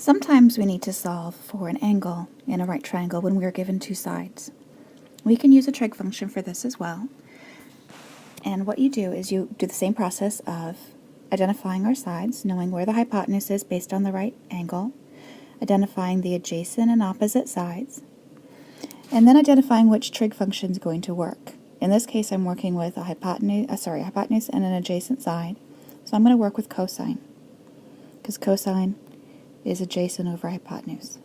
Sometimes we need to solve for an angle in a right triangle when we are given two sides. We can use a trig function for this as well. And what you do is you do the same process of identifying our sides, knowing where the hypotenuse is based on the right angle, identifying the adjacent and opposite sides, and then identifying which trig function is going to work. In this case, I'm working with a hypotenuse and an adjacent side. So I'm going to work with cosine, because cosine is adjacent over hypotenuse.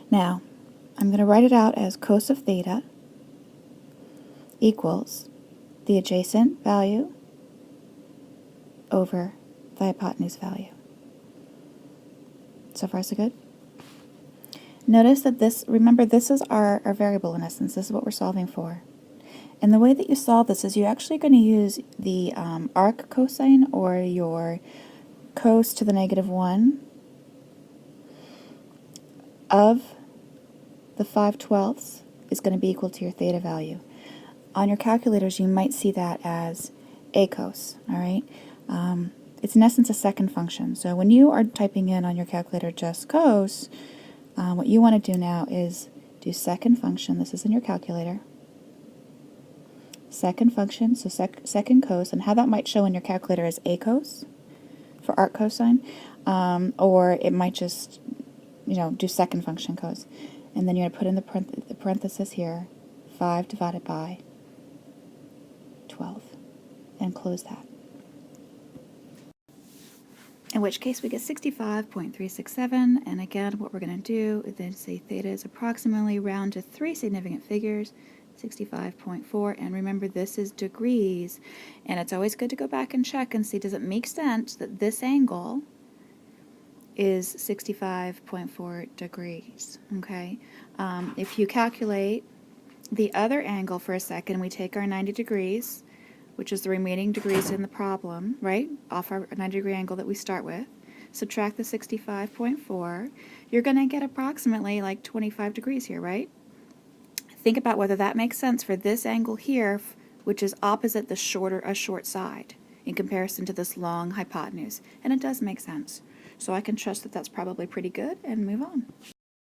Now, I'm going to write it out as cos of theta equals the adjacent value over the hypotenuse value. So far, so good? Notice that remember this is our variable in essence. This is what we're solving for. And the way that you solve this is you're actually going to use the arc cosine, or your cos to the -1 of the 5/12 is going to be equal to your theta value. On your calculators, you might see that as a cos, all right? It's in essence a second function. So when you are typing in on your calculator just cos, what you want to do now is do second function. This is in your calculator. Second function, so second cos, and how that might show in your calculator is a cos for arc cosine, or it might just, do second function cos. And then you're going to put in the parenthesis here, 5 divided by 12, and close that. In which case we get 65.367, and again what we're going to do is then say theta is approximately round to three significant figures, 65.4, and remember this is degrees, and it's always good to go back and check and see, does it make sense that this angle is 65.4 degrees, okay? If you calculate the other angle for a second, we take our 90 degrees, which is the remaining degrees in the problem, right, off our 90-degree angle that we start with, subtract the 65.4, you're going to get approximately like 25 degrees here, right? Think about whether that makes sense for this angle here, which is opposite the short side in comparison to this long hypotenuse, and it does make sense. So I can trust that that's probably pretty good and move on.